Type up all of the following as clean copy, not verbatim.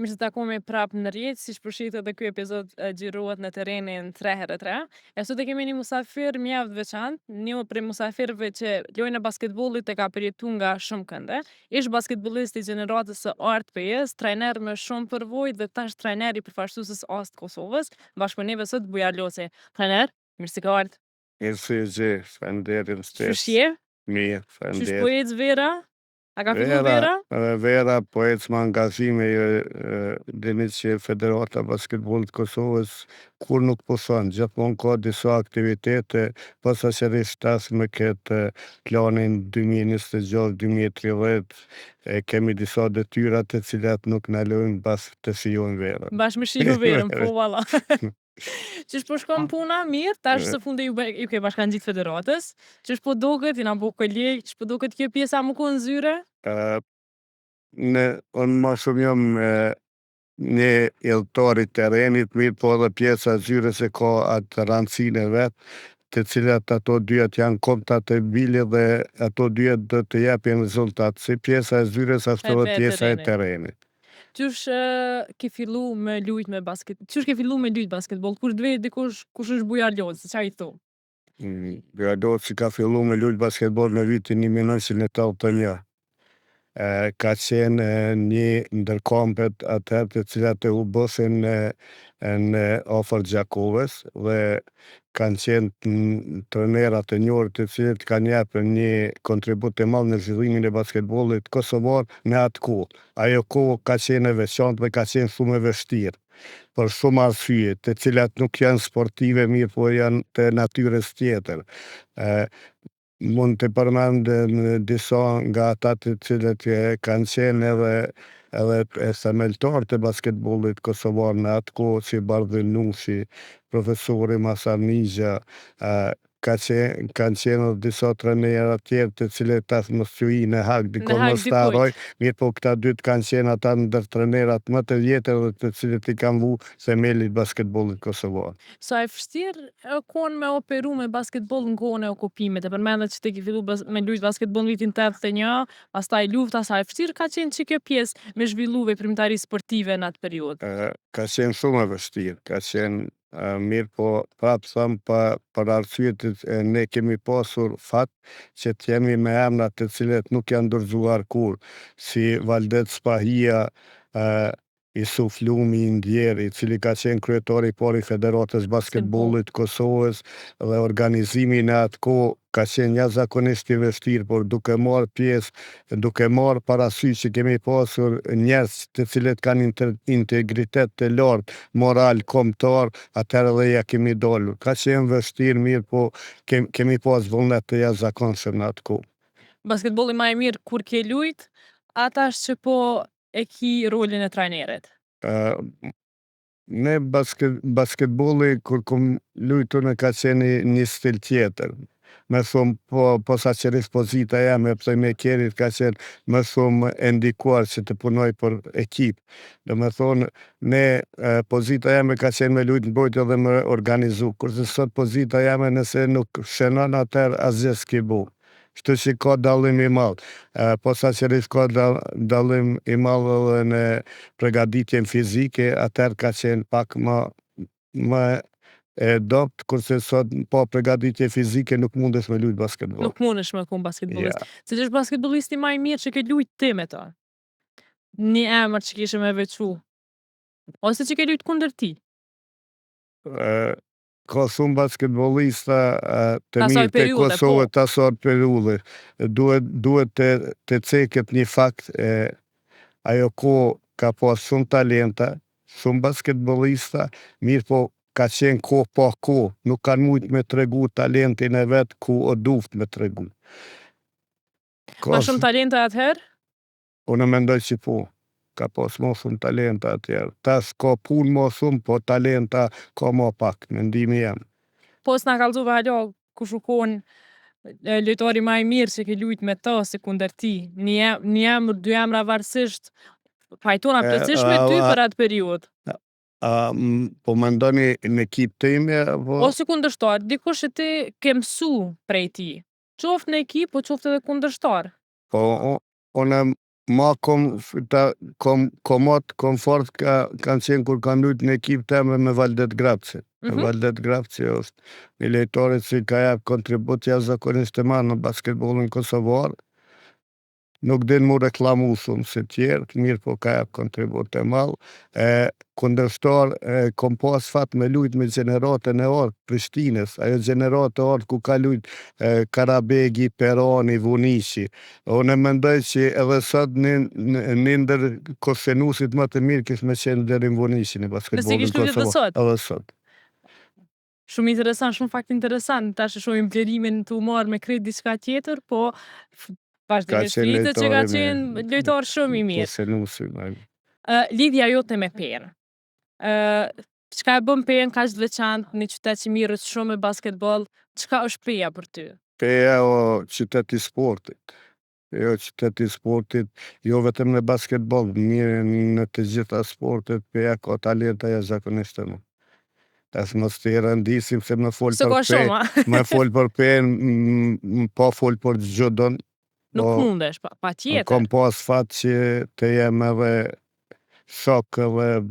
Mirë se takome prapë në rjetë, si shpërshitë edhe ky epizod xhirohet në terrenin 3x3. E sot e kemi një musafir mjaft veçantë, një prej musafirëve që lojën e basketbollit e ka përjetuar nga shumë kënde. Ish basketbollist i gjeneratës së ARTP-s, trajner me shumë përvojë dhe tash trajner i përfaqësuesës AST Kosovës, bashkë me neve sot Bujar Loci. Trajner, mirë se ke ardhur. Mirë gjë, faleminderit Qysh stes. je? Mirë, Qysh po faleminderit. ecë vera? A ka fillu vera? Vera po ecë me angazhime dini që Federata Basketbollit Kosovës kur nuk pushon, gjithmonë ka disa aktivitete, posaçërisht tas me këtë planin 2026-2030 kemi disa detyra të cilat nuk na lejojnë bas të shijojmë verën. Bashkë me shiu verën, po valla. Qysh po shkon puna? Mirë, tash së fundi ju ke bashkangjit federatës. Qysh po duket, jena bo kolej, qysh po duket kjo pjesa më ku në zyre? Unë ma shumë jam një iltar i terrenit, mirë po edhe pjesa e zyrës e ka atë rëndësinë e vetë, të cilat ato dyat janë kompatibile dhe ato dyat do të japin rezultat, si pjesa e zyrës ashtu edhe pjesa e terrenit. Qysh ke fillu me lujt me Qysh ke fillu me lujt basketbol? Kush dvej dikush kush është Bujar Loci, çfarë i thu? Bujar Loci ka fillu me lujt basketbol në vitin 1981. Ka qenë një ndërkombet atëherë të cilat e u bësin në afër Gjakovës dhe kanë qenë trajnerat e njohur të cilët kanë japur një kontribut të madh në zhvillimin e basketbollit kosovar në atë kohë. Ajo kohë ka qenë e veçantë dhe ka qenë shumë e vështirë për shumë arsye, të cilat nuk janë sportive, mirë po janë të natyrës tjetër. Mund të përmendem disa nga ata të cilët kanë qenë edhe themeltar të basketbollit kosovar në atë kohë, si Bardhi Nushi, profesori Masar Nigja, kanë qenë disa trajnerë tjerë të cilët tash mos hyj në hak dikon mos ta harroj, mirë po këta dytë kanë qenë ata ndër trajnerat më të vjetër dhe të cilët i kanë vu themelit basketbollit kosovar. Sa e vështirë kon me operu me basketboll në kohën e okupimit. E përmendet që te ke fillu me lujt basketboll në vitin 81, pastaj lufta, sa e vështirë ka qenë që kjo pjesë me zhvillu veprimtari sportive në atë periudhë? Ka qenë shumë e vështirë, ka qenë mirë po prapë thëmë për arsyet ne kemi pasur fat që t'jemi me emra të cilet nuk janë dorëzuar kur, si Valdet Spahia, Isuf Lumi i Ndjeri, cili ka qenë kryetari i parë i Federatës Basketbollit Kosovës dhe organizimi në atë kohë ka qenë jashtëzakonisht i vështirë, por duke marrë pjesë, duke marrë parasysh që kemi pasur njerëz të cilët kanë integritet të lartë, moral, kombëtar, atëherë dhe ja kemi dalur. Ka qenë vështirë, mirë po kemi pas vullnet të jashtëzakonshëm në atë kohë. Basketbolli më i mirë kur ke lujt, atash që po e ki rolin e trajnerit? Ne basketbolli kur kom lujtu në ka qenë një stil tjetër. Me shumë posaçërisht pozita jame pse me kerit ka qenë më shumë e ndikuar që të punoj për ekip. Domethënë ne pozita jame ka qenë me lujt mbrojtje dhe me organizu, kurse sot pozita jame nëse nuk shënon atëherë asgjë s'ke bu. Kështu që ka dallim i madh. Posaçërisht ka dallim i madh edhe në përgatitjen fizike, atëherë ka qenë pak më e dopt, kurse sot pa përgatitje fizike nuk mundesh me lujt basketboll. Nuk mundesh me kon basketbollist. Cili është basketbollisti më i mirë që ke lujt ti me ta? Një emër që kishe me veçu. Ose që ke lujt kundër ti? Ka shumë basketbollista të mirë të Kosovës të asaj periudhe. Duhet të ceket një fakt, ajo kohë ka pas shumë talenta, shumë basketbollista, mirë po ka qenë kohë pa kohë, nuk kanë mujt me tregu talentin e vet ku o duft me tregu. Ma shumë talenta atëherë? Unë mendoj që po. Ka pas më shumë talenta atëherë. Tash ka punë më shumë, po talenta ka më pak, mendimi jam. Po s'na kallzove hala kush u kon lojtari më i mirë që ke lujt me ta si kundër ti. Një emër, dy emra varësisht pajtona plotësisht me ty për atë periudhë. Po mendoni në ekip time apo ose kundërshtar, dikush që ti ke mësu prej ti. Qoftë në ekip, po qoftë edhe kundërshtar. Po unë ma komod, komfort kanë qenë kur kanë lujt në ekip teme me Valdet Grapçi. Valdet Grapçi është një lojtari që ka jap kontribut jashtëzakonisht të madh në basketbollin kosovar. Nuk din mu reklamu shumë se tjerë, mirë po ka jap kontribut të madh. Kundërshtar kom pas fat me lujt me gjeneratën e orë Prishtinës, ajo gjeneratë e orë ku ka lujt Karabegi, Perani, Vunishi. Unë mendoj që edhe sot një ndër koshenusit më të mirë kish me qenë deri në Vunishi në basketbollin kosovar. Edhe sot. Shumë interesant, shumë fakt interesant. Tash e shohim vlerimin të marr me krejt diçka tjetër, po vazhdimisht flitet që ka qenë lojtar shumë i mirë. Lidhja jote me Perë. Çka e bën Perën kaq të veçantë, një qytet që mirret shumë me basketboll, çka është Peja për ty? Peja o qytet i sportit. Jo qytet i sportit, jo vetëm në basketboll, mirë në të gjitha sportet, Peja ka talenta jashtëzakonisht të mëdha. As mos të rëndisim se me fol për Peja, me fol për Peja, pa fol për çdodon. Nuk mundesh, pa tjetër. Kom pas fat që të jem edhe shok edhe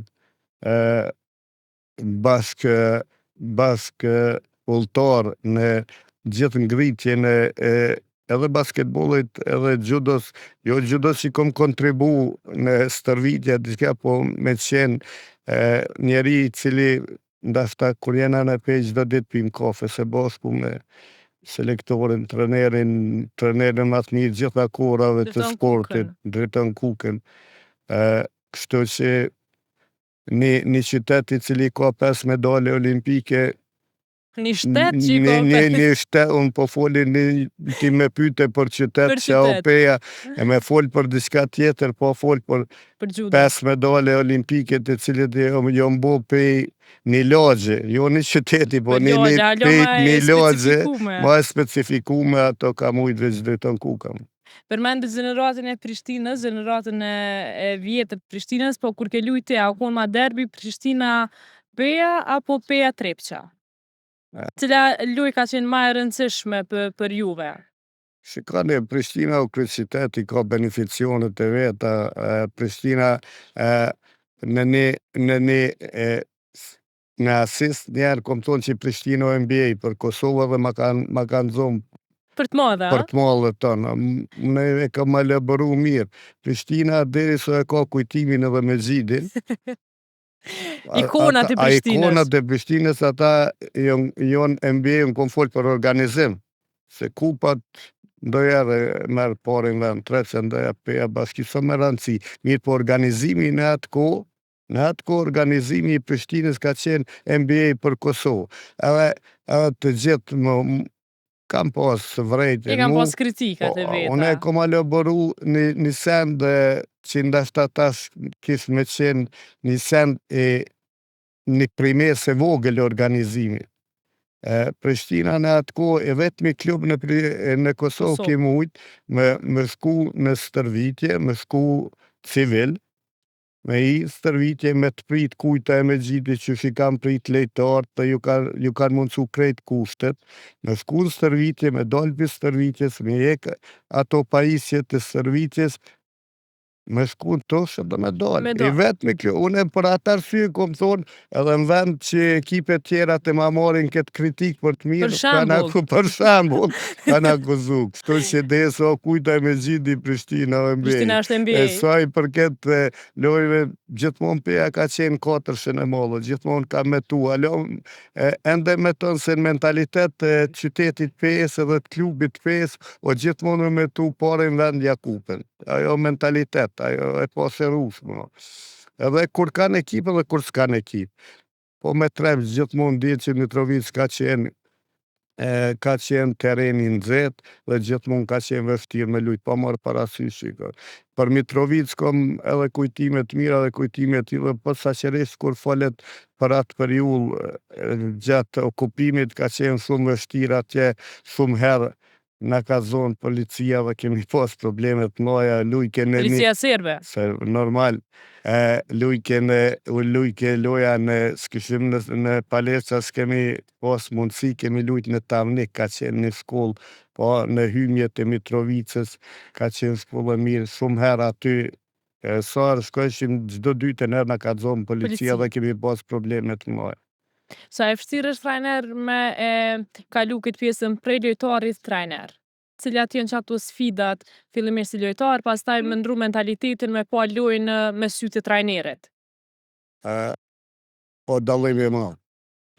bashkë ulltar në gjithë ngritjen edhe basketbollit edhe judos, jo judos që kom kontribu në stërvitja diçka, po me qenë njeri i cili ndashta kur jena në Pejë çdo ditë pim kafe së bashku me selektorin, trenerin më të mirë gjitha kohërave të sportit, Driton Kukën. Kështu që një qytet i cili ka 5 medale olimpike. Një shtet që i ka 5. Një shtet, unë po folin ti me pyte për qytet që o Peja, e me fol për diçka tjetër, po fol për 5 medale olimpike të cilit jo mbo Pej një lagje, jo një qyteti, po një lagje, ma e specifikume, ato ka mujtë veç Driton Kuka. Përmendë gjeneratën e Prishtinës, gjeneratën e vjetër Prishtinës, po kur ke lujti, a kon ma derbi Prishtina-Peja apo Peja-Trepqa? Cila luj ka qenë ma e rëndësishme për juve? Shikoni, Prishtina o këtë qyteti ka beneficionet e veta. Prishtina në asist njerë kom thonë që Prishtina o NBA për Kosovë dhe ma kanë zonë për të madhe, për të madhe tonë. Ne e ka ma lëbëru mirë. Prishtina deri so e ka kujtimin edhe me Xhidin. Ikonat e Prishtinës. Ikonat e Prishtinës, ata jonë NBA në kom folë për organizim. Se kupat ndojerë merë parin vend, treqe ndoja Peja bashki, së më rëndësi. Mirë po organizimi në atë ko organizimi i Prishtinës ka qenë NBA për Kosovë. Edhe të gjithë kam pas vrejtë. I kam pas kritikat e veta. Unë e kom alëboru një send që ndashta tash kish me qenë një send një primes e vogël organizimi. Prishtina në atë ko e vetëmi klub në Kosovë ke mujtë me shku në stërvitje, me shku civil, me i stërvitje me të prit kujta e me gjithi që shi kam prit lejtartë, të ju kanë mundësu krejt kushtet, me shku në stërvitje, me dolbi stërvitjes, me jek ato pajisje të stërvitjes, me shku në toshë dhe me dollë. I vetë me kjo, unë për atë arsye kom thonë, edhe në vend që ekipe tjera të ma morin këtë kritik për të mirë, për shambull, kanë akuzu. Kështu që deso kujta e me gjithi Prishtina o NBA. Prishtina është NBA. Saj për këtë lojve, gjithmonë Peja ka qenë 4 e mollë, gjithmonë ka metu. Ende me tonë se në mentalitet të qytetit Pejës edhe të klubit Pejës, o gjithmonë me metu pare në vend Jakupën. Ajo mentalitet, ajo e poserushme. Edhe kur kanë ekip edhe kur s'kanë ekip. Po me Trepç gjithmonë ditë që Mitrovic ka qenë tereni nxehtë dhe gjithmonë ka qenë vështirë me lujtë, pa marrë parasysh. Për Mitrovic kom edhe kujtime të mira dhe kujtime të tilla, po saqërisht kur folet për atë periudhë gjatë okupimit ka qenë shumë vështirë atje, shumë herë na ka zonë policia dhe kemi pas probleme të mëdha, lujke në një Policia serbe. se normal lujke loja s'kishim në palestra s'kemi pas mundësi, kemi lujt në Tavnik, ka qenë një shkollë, po në hymjet e Mitrovicës, ka qenë shkollë e mirë, shumë herë aty, sarë shkojshim çdo dytën herë na ka zonë policia dhe kemi pas probleme të mëdha. Sa e vështirë është trajner me kalu këtë pjesën prej lojtarit trajner? Cilat janë që ato sfidat, fillimisht si lojtar, pastaj me ndru mentalitetin me pa lojën me sy të trajnerit? Po dallim i madh.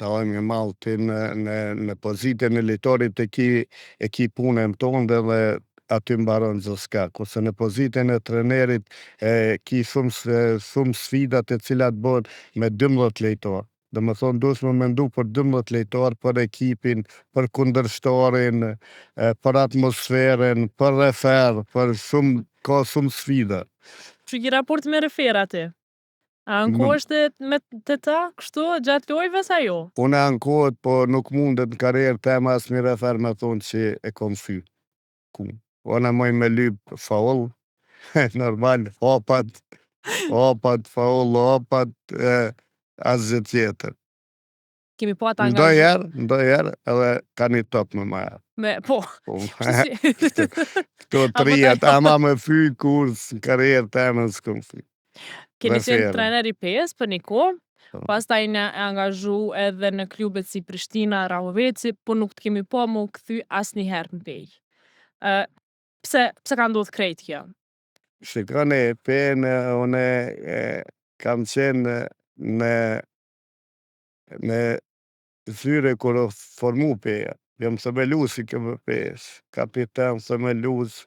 Dallim i madh ti në pozitën e lojtarit e ki punën tonë dhe aty mbaron gjithçka. Kurse në pozitën e trajnerit ki shumë sfida të cilat bëhen me 12 lojtar. Domethënë duhet me mendu për 12 lojtar, për ekipin, për kundërshtarin, për atmosferën, për refer, ka shumë sfida. Që ki raport me refer aty? A ankohesh me të ta, kështu, gjatë lojve sa jo? Unë ankohet, po nuk mundet në karrierë tema asnjë refer me thonë që e kom sy. Unë moj me lyp faul, normal, hopat, faul, asgjë tjetër. Kemi pa të angazhu. Ndojherë, edhe ka një top me maja. Po. Këto trijat, ama me fy kurs, në karrierë tema s'kom fy. Keni qenë trener i PS për një kohë, pastaj na angazhu edhe në klubet si Prishtina, Rahoveci, po nuk të kemi pa mu këthy asnjëherë në pej. Pse ka ndodhur krejt kjo? Shikoni, une kam qenë në zyre kur o formu peja. Jam themelu si këmë pes, kapitan themelus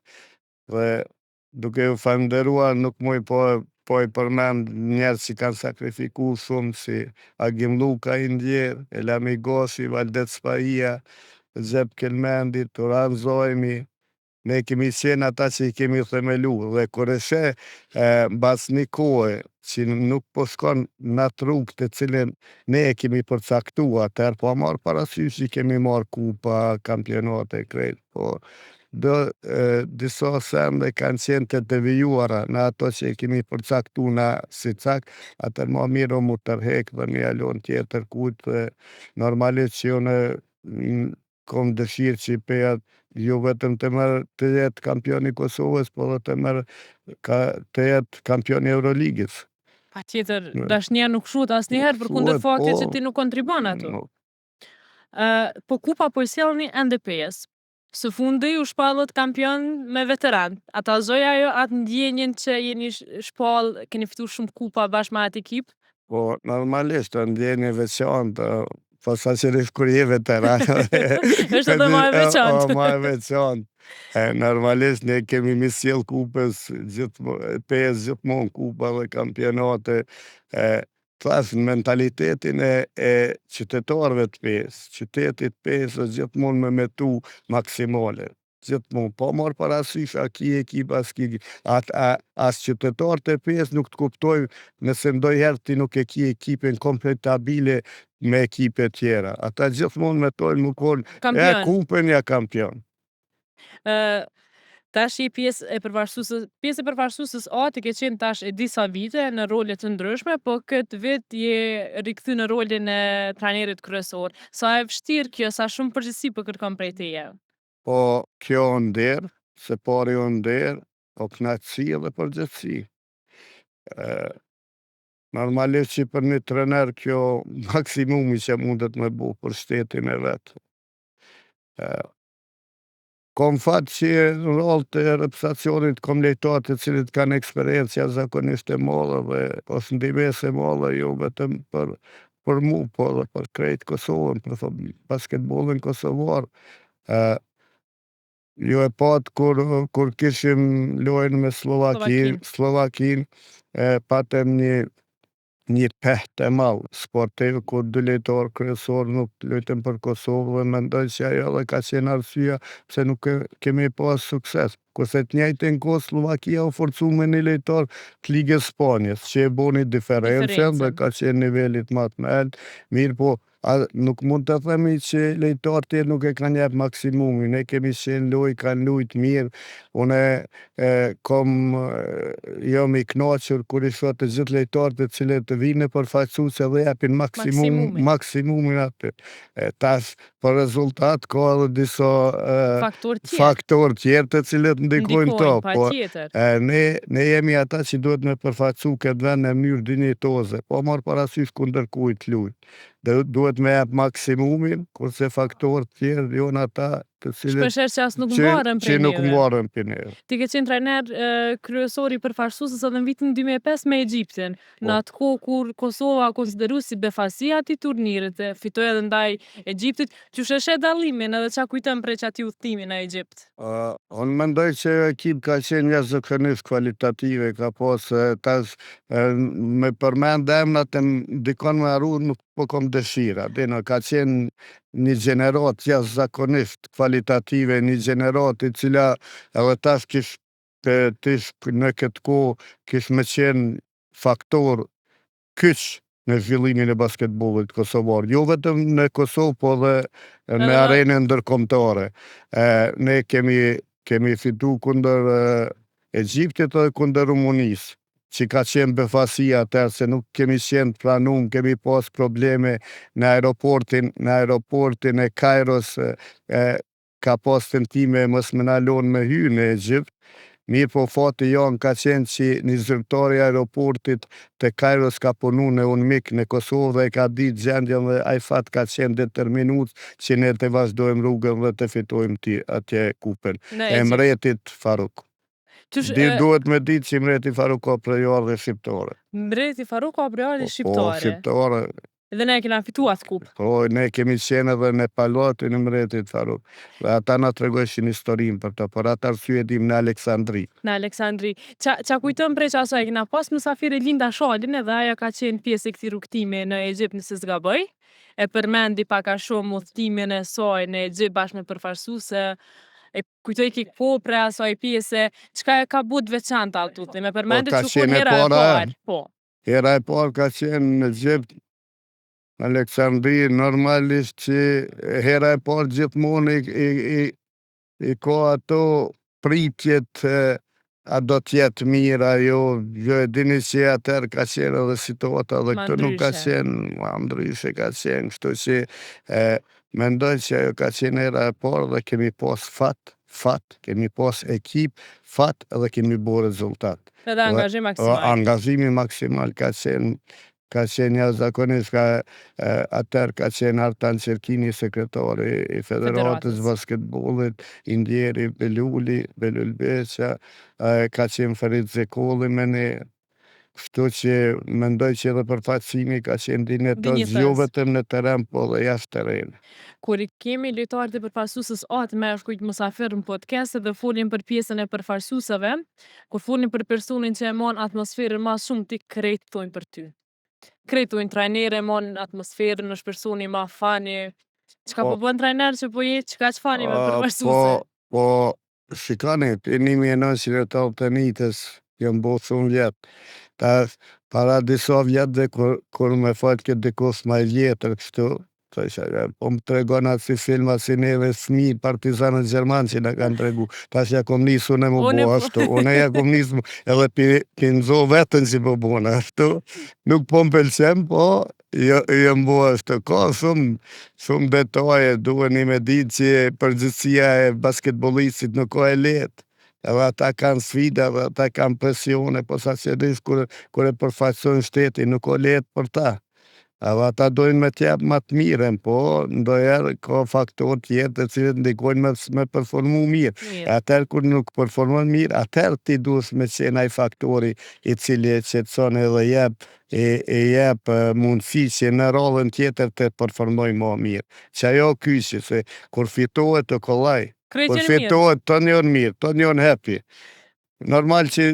dhe duke u falënderuar nuk muj po i përmend njerë që kanë sakrifiku shumë si Agim Luka Indjer, Elami Gosi, Valdet Spahia, Zep Kelmendi, Turan Zojmi. Ne kemi qenë ata që i kemi themelu dhe kur e she mbas një kohë që nuk po shkon në atë rrugë të cilën ne e kemi përcaktuar, atëherë po marr parasysh që kemi marr kupa, kampionate krejt, po disa sende kanë qenë të devijuara në ato që e kemi përcaktuar na si cak, atëherë më mirë mu tërhek dhe një alon tjetër kujt dhe normalisht që unë kom dëshirë që i pejat jo vetëm të jetë kampioni Kosovës, po dhe të jetë kampioni Euroligës. Pa tjetër, dashnia nuk shut asnjëherë për kundër faktit që ti nuk kontribon ato. Po kupa po i sjellni ende PS. Së fundi u shpallët kampion me veteran. Ata zoja jo atë ndjenjen që jeni shpall, keni fitu shumë kupa bashkë me atë ekip? Po, normalisht, ndjenje veçantë, po sa qërish kur je veteran. është edhe ma e veçantë. Ma e veçantë. Normalisht ne kemi mi sjell kupës, PS gjithmonë kupa dhe kampionate. Thash, në mentalitetin e qytetarëve të PS, qytetit PS është gjithmonë me metu maksimale. Gjithmonë, po marë parasysh a ki ekip, as qytetarë të PS nuk të kuptoj nëse ndojherë ti nuk e ki ekipin kompletabile me ekipe tjera. Ata gjithmonë me tojnë më konë, kupën ja kampion. Tash i pjesë e përvarësusës A të ke qenë tash e disa vite në role të ndryshme, po këtë vit je rikthy në rolin e trajnerit kryesor. Sa e vështirë kjo, sa shumë përgjegjësi po kërkon prej teje? Po kjo nder, se pari o nder, o knaqësi edhe përgjegjësi. Normalisht që për një trener kjo maksimumi që mundet me bu për shtetin e vetë. Kom fatë që në rol të reprezentacionit kom lejtar të cilit kanë eksperiencia zakonisht e mollë dhe ose ndimes e mollë, jo vetëm për mu, po dhe për krejt Kosovën, për basketbolin kosovar. Jo e patë kur kishim lojnë me Slovakin, patëm një pehtë e malë sportiv, kur dy lojtarë kryesor nuk lojtëm për Kosovë dhe mendoj që ajo dhe ka qenë arsyeja pse nuk kemi pas sukses. Kurse të njëjtën kohë Slovakia u forcu me një lojtar të Ligës Spanjës, që e boni diferencën dhe ka qenë nivelit më të nalt, mirë po nuk mund të themi që lojtarët tjerë nuk e kanë jep maksimumin. Ne kemi qenë kanë lujt mirë. Une jam i knaqur kur i shoh të gjithë lojtarët të cilët të vinë përfaqësuese dhe japin maksimumin aty. Tash për rezultat ka edhe disa faktor tjerë të cilët ndikojnë to, po ne jemi ata që duhet me përfaqësu këtë vend në mënyrë dinjitoze, po marr parasysh kundër kujt luajnë. Duhet me jap maksimumin, kurse faktorët tjerë janë ata të cilët shpeshherë që as nuk mbaren prej neve. Ti ke qenë trajner kryesor i përfaqësuesës edhe në vitin 2005 me Egjiptin, në atë kohë kur Kosova konsideru si befasi atij turnirit, fitoi edhe ndaj Egjiptit. Qysh e sheh dallimin edhe ç'a kujton prej atij udhtimi në Egjipt? Unë mendoj që ekip ka qenë jashtëzakonisht kvalitative, ka pas tash me përmend emrat dikon me harru nuk po kom dëshira. Deno ka qenë një gjenerat jashtëzakonisht kvalitative, një gjenerat i cila edhe tash në këtë kohë kish me qenë faktor kyç në zhvillimin e basketbollit kosovar. Jo vetëm në Kosovë, po dhe në arenën ndërkombëtare. Ne kemi fitu kundër Egjiptit dhe kundër Rumunisë, që ka qenë befasi atër, se nuk kemi qenë pranum, kemi pas probleme në aeroportin e Kairos, ka pas tentime mos me na lon me hy në Egjipt. Mirë po fati janë ka qenë që një zyrtari aeroportit të Kairos ka punu në UNMIK në Kosovë dhe ka ditë gjendjen dhe ai fat ka qenë determinut që ne të vazhdojmë rrugën dhe të fitojmë atje kupën. E Mretit Faruk. Duhet me ditë që Mreti Faruk ka prejardhje shqiptare. Mreti Faruk ka prejardhje shqiptare? Po, shqiptare. Dhe ne kena fitu atë kupë? Po, ne kemi qenë edhe në palatin e Mretit Faruk. Dhe ata na tregojshin historinë për të, por atë arsye dim në Aleksandri. Në Aleksandri. Qa kujtëm prej që asaj, kena pas mysafire Linda Shalin edhe aja ka qenë pjesë e këtij rrugtimi në Egjipt nëse s'gaboj. E përmendi pak a shumë udhtimin e saj në Egjipt bashkë me përfaqësuese. E kujtoj po pre asaj pjese, çka e ka but veçantë atë udhtim? Me përmendi që kur hera e parë. Po. Hera e parë ka qenë në Egjipt, Aleksandri, normalisht që hera e parë gjithmonë i ka ato pritjet, a do t'jetë mirë ajo, jo e dini që atër ka qenë edhe situata dhe këtë nuk ka qenë, ma ndryshe ka qenë, kështu që mendoj që ajo ka qenë hera e parë dhe kemi pas fat, kemi pas ekip, fat edhe kemi bo rezultat. Edhe angazhim maksimal. Angazhimi maksimal ka qenë jashtëzakonisht, atër ka qenë Artan Qerkini, sekretari i Federatës Basketbollit, Indjeri Beluli, Belul Beqa, ka qenë Ferit Zekolli me ne, kështu që mendoj që edhe përfaqësimi ka qenë dinjitos, jo vetëm në teren, po dhe jashtë terren. Kur i kemi lojtarët e përfaqësuesës atë me shkujt musafir në podcast dhe folim për pjesën e përfaqësuesave, kur folim për personin që e mon atmosferën ma shumë ti krejt thojnë për ty. Kretojnë trajnere, mon atmosferën, është personi ma fani. Qka po bën trajner që po jetë, qka që fani me përfaqësuese? Po, shikani, për 1981-ës, jëmë bo shumë vjetë. Para disa vjetë dhe kur me fajtë këtë dikos ma i vjetër kështu, po më tregon atë si filma si neve fëmijë partizanët Gjerman që në kanë tregu. Tash ja kom nisu në më bo ashtu. Une ja kom nisu edhe pinzo vetën që po bona ashtu. Nuk po më pëlqem, po jëmë bo ashtu. Ka shumë detaje, duhen i me ditë që përgjithësia e basketbollistit nuk ka e letë. Edhe ata kanë sfida, edhe ata kanë presione, po sa që disë kur e përfaqësojnë shteti, nuk ka letë për ta. Edhe ata dojnë me t'jep ma t'miren, po ndoherë ka faktor tjerë të cilët ndikojnë me performu mirë. Atër kur nuk performon mirë, atër ti duhet me qenë ai faktori i cili e qetëson edhe jep mundësi që në rallën tjetër të performoj ma mirë. Që ajo kyçi, se kur fitohet të kollaj, kur fitohet të njën mirë, të njën happy. Normal që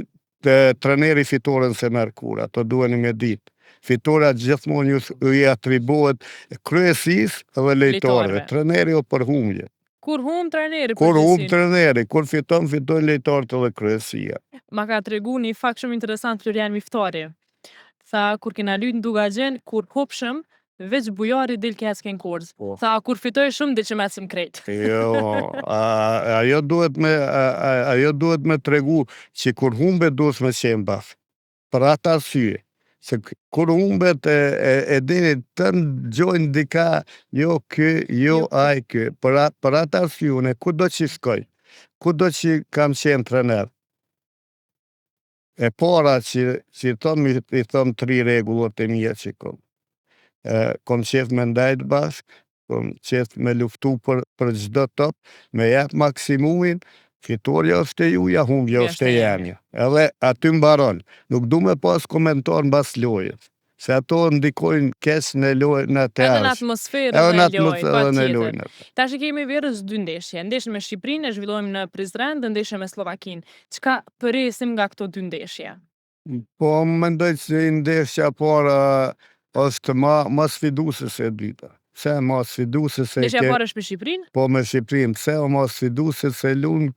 treneri fitoren se merë kura, të duheni me ditë. Fitora gjithmonë ju i atribuohet kryesisë dhe lojtarëve. Treneri o për humje. Kur hum treneri? Kur hum treneri, kur fiton lojtarët edhe kryesia. Ma ka tregu një fakt shumë interesant Florian Miftari. Tha, kur kena lyt në Dugagjen, kur hopshëm, veç bujari del kecke n'korz. Po. Tha, kur fitoj shumë, dhe që mecëm krejt. Jo, ajo duhet me tregu që kur humbe duhet me qenë baf. Për atë arsye. Se kur humbet e dini të gjojnë dika, jo kë, jo aj kë. Për atë arsye, une kudo që shkoj, kudo që kam qenë trener, e para që i thom 3 regullot e mija që kom. Kom qef me ndajt bashk, kom qef me luftu për çdo top, me jep maksimumin, fitoria është e juja, humbja është e jemja. Edhe aty mbaron. Nuk du me pas komentar mbas lojës. Se ato ndikojnë keq në lojën e të Edhe në jashtë. atmosferën Edhe në e lojë, pa atmosferën e tjetër. lojën. Tash i kemi verës 2 ndeshje. Ndeshjen me Shqiprinë e zhvillojmë në Prizren dhe ndeshjen me Slovakinë. Çka përesim nga këto 2 ndeshje? Po mendoj se ndeshja para është ma sfiduese se e dyta. Pse ma sfiduese se Ndeshja e parë është me Shqiprinë? Po me Shqiprinë, pse o ma sfiduese se lunë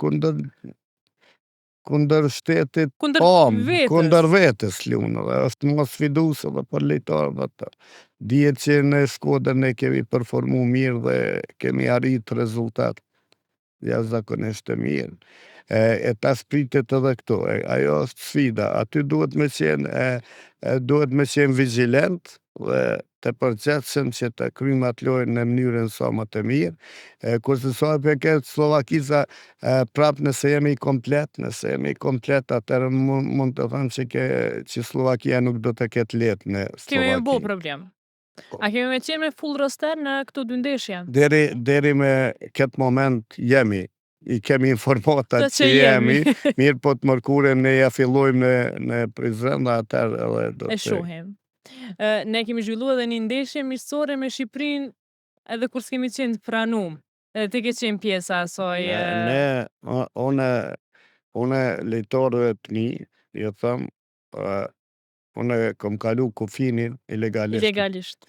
kundër shtetit kundër vetës lunë, është ma sfiduese dhe për lejtarëve të. Dihet që në Shkodër ne kemi performu mirë dhe kemi arrit rezultat jashtëzakonisht të mirë. E ta spritet edhe këto, ajo është sfida, aty duhet me qenë vigilent dhe të përgjithshëm që të kryjmë atë lojën në mënyrën sa më të mirë. Kurse sa e përket Slovakisa, prap nëse jemi komplet, atëherë mund të thënë që Slovakia nuk do të ketë lehtë në Slovakinë. Kemi bo problem. A kemi me qenë me full roster në këto 2 ndeshje? Deri me këtë moment jemi. I kemi informatat që jemi, mirë po të mërkurem ne ja fillojmë në Prizren dhe atër edhe do të... E shohim. Ne kemi zhvillu edhe një ndeshje miqësore me Shqiprinë edhe kur s'kemi qenë pranum. Edhe ti ke qenë pjesa asoj... Une lejtarëve të mi, jo thëmë, une kom kalu kufinin ilegalisht.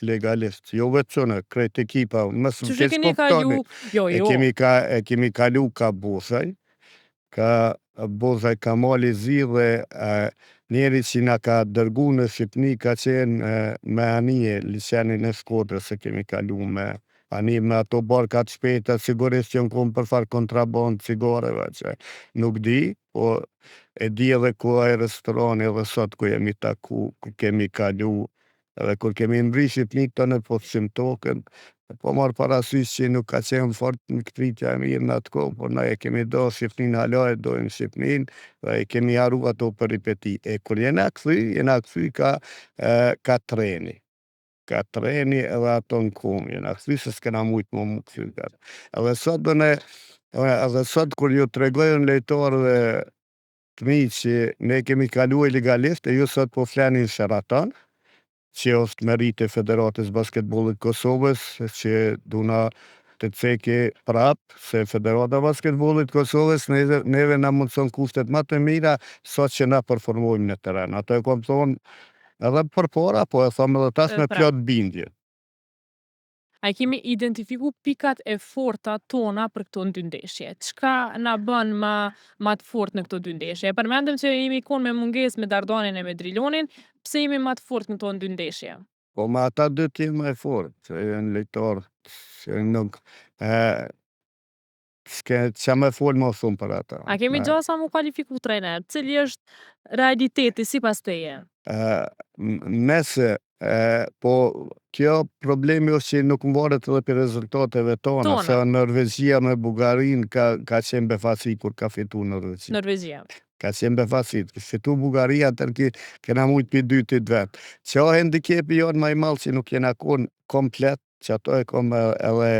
Jo vetësone, krejt ekipa. Që keni kalu? Jo. E kemi kalu ka Bozaj. Bozaj ka mali zi dhe njeri që nga ka dërgu në Shqipni ka qenë me anije licenin e Shkodrës se kemi kalu me anije me ato barkat shpeta, sigurisht që në kom përfar kontraband cigareve që nuk di, po e di edhe ku ai restorani edhe sot ku jemi taku, ku kemi kalu, edhe kur kemi mbri Shqipni të në posim tokën, po marë parasysh që nuk ka qenë fort në këtritja e mirë në atë kohë, por na e kemi do Shqipnin halaj, dojmë Shqipnin, dhe e kemi haru ato për ripeti. E kur jena këthy ka treni. Ka treni edhe ato në kumë, jena këthy se s'kena mujtë më këthy. Edhe sot kur ju të regojnë lejtarëve të mi që ne kemi kalu ilegalisht, e ju sot po flenin Sheraton, që është merit e Federatës Basketbollit Kosovës, që duna të ceki prap, se Federata Basketbollit Kosovës neve na mundëson kushtet ma të mira, sot që na performojmë në teren. Ato e kom thonë edhe për para, po e thomë edhe tash me plot bindje. A kemi identifiku pikat e forta tona për këto 2 ndeshje? Çka na bën ma të fort në këto 2 ndeshje? E përmendëm që jemi konë me munges me Dardanin e me Drilonin, pse jemi ma të fort në këto 2 ndeshje? Po ma ata 2 tim ma e fort, që janë lejtarë, që nuk... Qa me folë më thumë për ata. A kemi gjasa mu kualifiku trener? Cili është realiteti si pas teje? Nese, po kjo problemi është që nuk mvaret edhe për rezultateve tona, se Norvegjia me Bugarin ka qenë befasi kur ka fitu Norvegjia. Ka qenë befasi, fitu Bugaria tërki kena mujtë për 2 vetë. Qa handikepi jonë ma i malë që nuk jena konë komplet, që ato e kom edhe...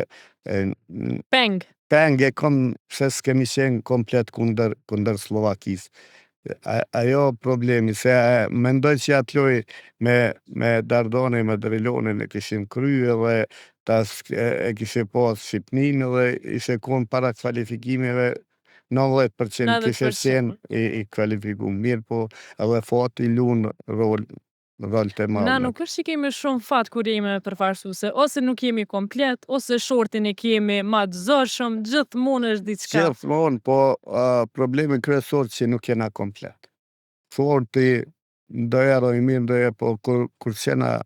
Peng e kom se s'kemi qenë komplet kunder Slovakis. Ajo problemi, se mendoj që atë loj me Dardani, me Drilonin e kishim krye dhe tas e kishim pas Shqipnin dhe ishe konë para kvalifikimeve 90% kishe qenë i kvalifiku mirë, po edhe fati lunë rol të madhe. Na nuk është që kemi shumë fat kur jemi përfarësuse, ose nuk jemi komplet, ose shortin e kemi ma të zërshëm, gjithmonë është diçka. Gjithmonë, po problemi kryesor që nuk jena komplet. Shorti ndojero i mirë ndoje, po kur qena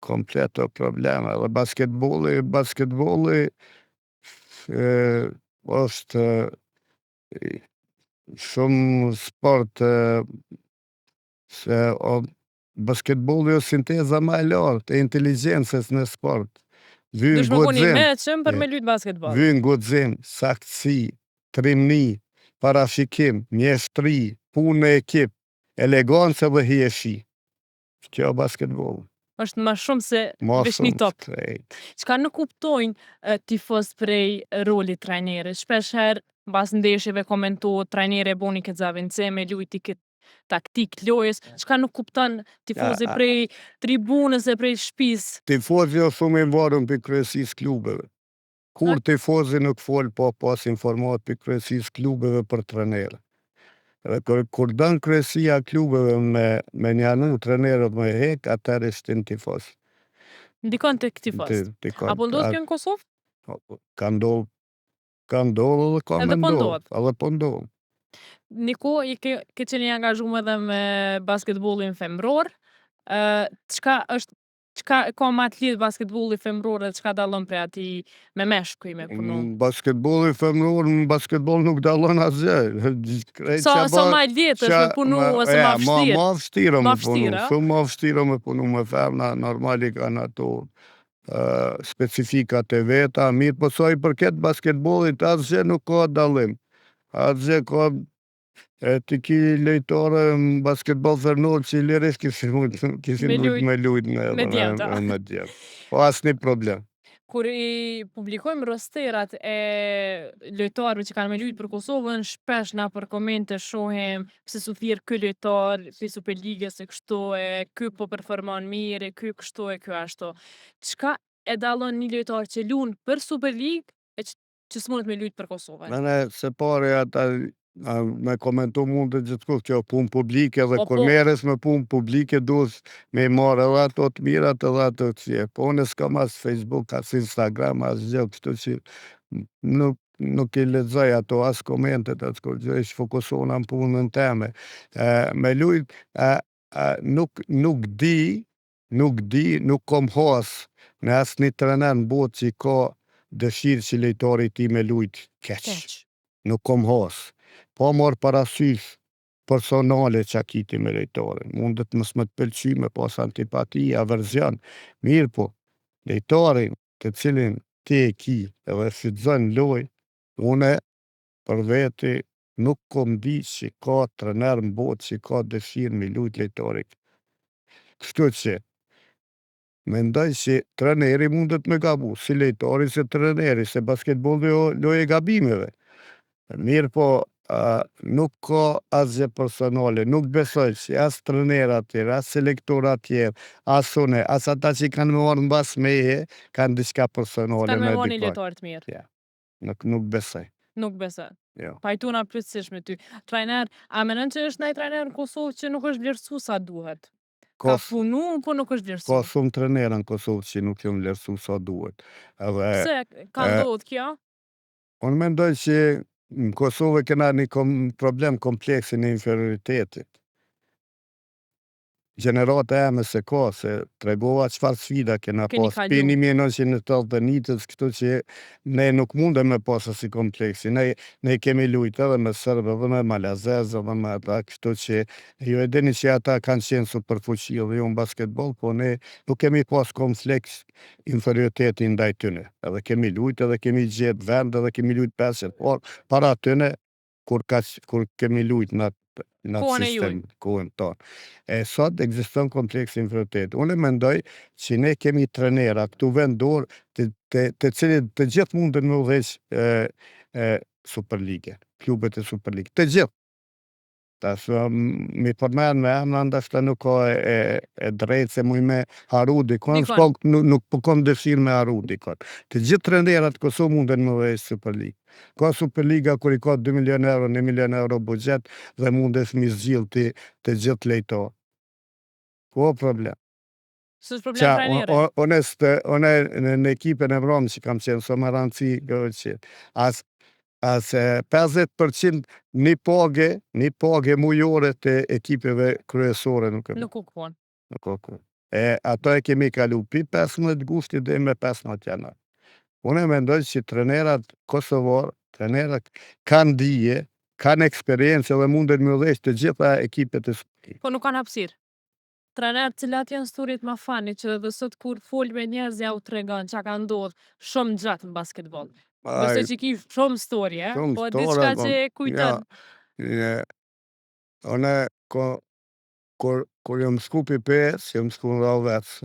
komplet o probleme. Dhe basketbolli është shumë sport se basketbolli është sinteza më e lartë e inteligjencës në sport. Dush me puni meqëm për me lujt basketbol. Vyn guxim, saktësi, trimni, parafikim, mjeshtri, punë në ekip, elegancë dhe hieshi. Kjo basketbol. Është më shumë se Ma veç një shumë top. krejt. Çka nuk kuptojnë tifoz prej rolit trajnerit. Shpesh herë mbas ndeshjeve komentohet trajneri e boni këtë zavincë me lujti këtë taktik lojës, çka nuk kupton tifozi prej tribunës e prej shtëpisë. Tifozi është shumë i varur për kryesisë klubeve. Kur tifozi nuk fol pa pas informat për kryesisë klubeve për trajnerë. Dhe kur dën kryesia klubeve me njanu trajnerët me hek, atëherë shtin tifoz. Ndikon tek tifoz. Apo ndodh kjo në Kosovë? Ka ndodhur dhe ka me ndodhur. Edhe po ndodh. Niko, ke qenë i angazhuar edhe me basketbollin femror. Çka ka ma të lidh basketbolli femror dhe çka dallon prej atij me meshkuj me punu? Basketbolli femror, në basketboll nuk dallon asgjë. Sa ma lidh është me punu ose ma vështirë? Ma vështirë me punu. Shumë ma vështirë me punu me femna, normali kanë ato specifikat e veta, mirë po sa i përket basketbollit, asgjë nuk ka dallim. Asgjë ka ti ki lojtare në basketbol femror që lirisht kishin mujt me lujt me djemtë. Po asnjë problem. Kur i publikojmë rosterat e lojtarëve që kanë me lujt për Kosovën, shpesh na për komente shohim pse su thirr ky lojtar pi Superligës e kështu e ky po performon mirë, ky kështu e ky ashtu. Çka e dallon një lojtar që lun për Superligë e që s'mundet me lujt për Kosovën? Mene se pare ata me komentu mund të gjithkusht kjo punë publike dhe kur meres me punë publike duhet me marrë edhe ato të mirat edhe ato të këqija. Po unë s'kam as Facebook, as Instagram, as gjë kështu që nuk i lexoj ato as komentet as kur gjë, që fokusohuna në punën teme. Me lujt nuk kom has në asnjë trener në botë që ka dëshirë që lojtari i tij me lujt keq. Nuk kom has. Po marr parasysh personale që kiti me lojtarin. Mundet mos më të pëlqy me pas antipati, averzion. Mirë po, lojtarin të cilin ti e ki edhe shfrytëzon lojë, une për veti nuk kom di që ka trener në botë që ka dëshirë me lujt lojtarit. Kështu që mendoj që treneri mundet me gabu, si lojtari, si treneri, se basketbolli lojë e gabimeve. Mirë po, nuk ka asgjë personale, nuk besoj që as trenerat tjerë, as selektorat tjerë, as une, as ata që kanë me marrë mbas meje, kanë diçka personale Kanë me me marrë një dikon. lojtar të mirë. Nuk besoj. Nuk besoj. Jo. Pajtuna plotësisht me ty. Trajner, a menon që është ndaj trajner në Kosovë që nuk është vlerësu sa duhet? Ka punu, po nuk është vlerësu. Ka shumë trajnera në Kosovë që nuk janë vlerësu sa duhet. Pse ka ndodhur kjo? Unë mendoj që në Kosovë kena një problem kompleksin e inferioritetit. Gjenerata e se ka, se tregova qëfar sfida kena pas, pini 1981-ës, kështu që ne nuk mundem me pasë si kompleksi. Ne kemi lujt edhe me Serbë, edhe me Malazez, edhe me ata, kështu që ju e dini që ata kanë qenë superfuqi dhe ju në basketbol, po ne nuk kemi pas kompleks inferioritetin ndaj tyne. Edhe kemi lujt, edhe kemi gjetë vend, edhe kemi lujt 5 por para tyne, kur kemi lujt në sistem, kohën tonë. Sot ekziston kompleks inferioritet. Unë mendoj që ne kemi trenera këtu vendor të cilët të gjithë mundën me udhëheq Superligë, klubet e Superligë, të gjithë. Tash mi përmen me emna ndashta nuk ka e drejtë se muj me haru dikon, nuk po kom dëshirë me haru dikon. Të gjithë trenerat Kosovë munden me udhëheq Superligë. Ka Superliga kur i ka 2 milion euro, 1 milion euro budget dhe mundesh mi zgjidh të gjithë lejtarë. Po problem. Së është problem trajnere? Une në ekipën e vromë që kam qenë, së më rëndësi gërë as 50% një page mujore të ekipeve kryesore nuk u kupon. Nuk u kupon. Ato e kemi kalu pi 15 gushtit dhe me 15 janar. Unë mendoj që trenerat kosovar, trenerat kanë dije, kanë eksperiencë dhe mundet me udhëheq të gjitha ekipet e Shqipërisë. Po nuk kanë hapësirë. Trener cilat janë storit ma fani që edhe sot kur fol me njerëz ja u tregon çka ka ndodhur shumë gjatë në basketball. Besoj që ki shumë story, Shumë po story, diçka po, që e kujton. Ja, une kur jam shku pi pes, jam shku në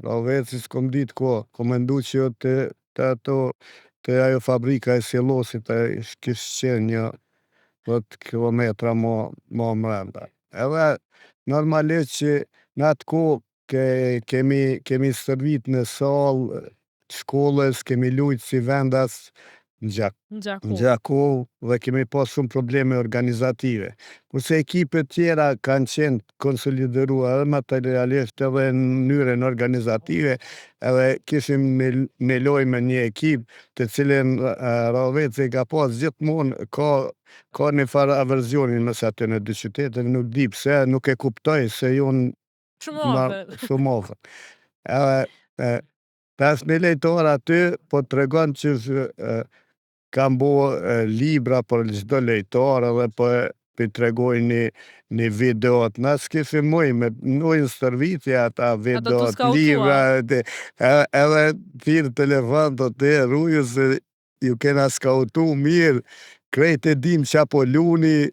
Ravec i s'kom ditë ko mendu që të ato të ajo fabrika e sjellosit kish qenë një 10 kilometra ma mrenda. Edhe normalisht që në atë kohë kemi stërvit në salë shkollës, kemi lujt si vendas në Gjakovë dhe kemi pas shumë probleme organizative. Kurse ekipet tjera kanë qenë konsolideruar edhe materialisht edhe në mënyrën organizative, edhe kishim me loj me një ekip të cilin Raveci ka pas gjithmonë ka një farë aversionin mëse aty në dy qytete, nuk di pse, nuk e kuptoj se jonë shumë ofër. Edhe pas një lejtor aty, po të regon që kam bo libra për çdo lejtor edhe për të regoj një videot. Na s'kishim me nojnë stërvitja ata videot, libra, edhe thirë telefon të te rrujës se ju kena skautu mirë, krejt e dim qa po luni,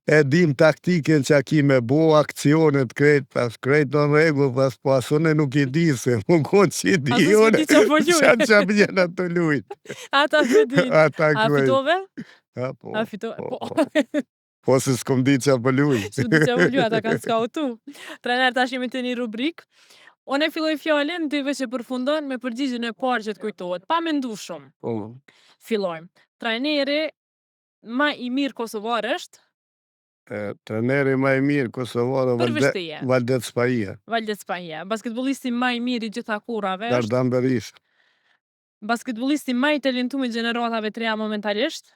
e dim taktiken që ki me bo, akcionet krejt në rregull, po asune nuk i di se më konë që i di une, qa vjena të lujt. Ata të din. A fitove? A fitove, po. Po se s'kom di qa po lujt. S'kom di qa po lujt, ata kanë skautu. Trener, tash jemi të një rubrik. Unë e filloj fjallin, dyve që përfundon me përgjigjen e parë që të kujtohet. Pa mendu shumë. Fillojmë. Treneri ma i mirë kosovar është? Treneri ma i mirë kosovar është Valdet Spahia. Valdet Spahia. Basketbolisti ma i mirë i gjitha kurave është? Dardan Berisha. Basketbolisti ma i talentuar me gjeneratave të reja momentalisht?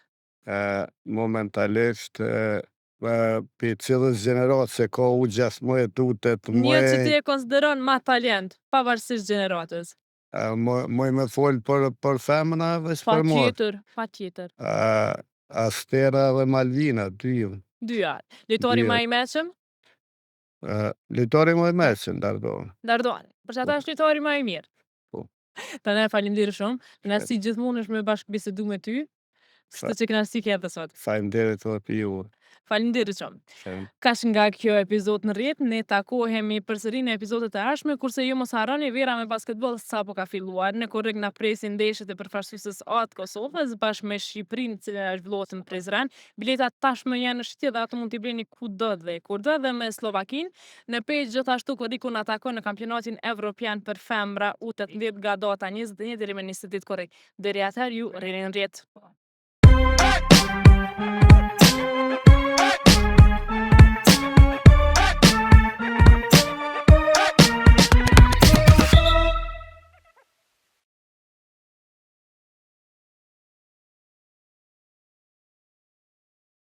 Momentalisht për cilës gjenerat se ka u 16, 18 muaj. Një që ti e konsideron ma talent, pavarësisht gjeneratës? Moj me folë për femëna veç për morë. Pa tjetër. Astera dhe Malvina, dyja. Lojtari ma i meqëm? Lojtari ma i meqëm, Dardon. Për që ata është lojtari ma i mirë. Të ne falimderë shumë, nësi gjithmonë është me bashkë bisedu me ty, së të që kënaqësi ke edhe sot. Falimderë të për ju. Falimderë shumë. Kash nga kjo epizod në rrit, ne takohemi përsëri në epizodet e ardhshme, kurse ju mos harroni vera me basketball sapo ka filluar. Në korrik na presin ndeshjet e përfaqësuesës A të Kosovës bashkë me Shqipërinë, e cila zhvillohet në Prizren. Biletat tashmë janë në shitje dhe ato mund t'i bleni kudo dhe kurdo, dhe me Slovakinë. Në pejë gjithashtu korriku na takon në kampionatin evropian për femra U18 nga data 21 deri me 28 korrik. Deri atëherë ju rrini në rjet.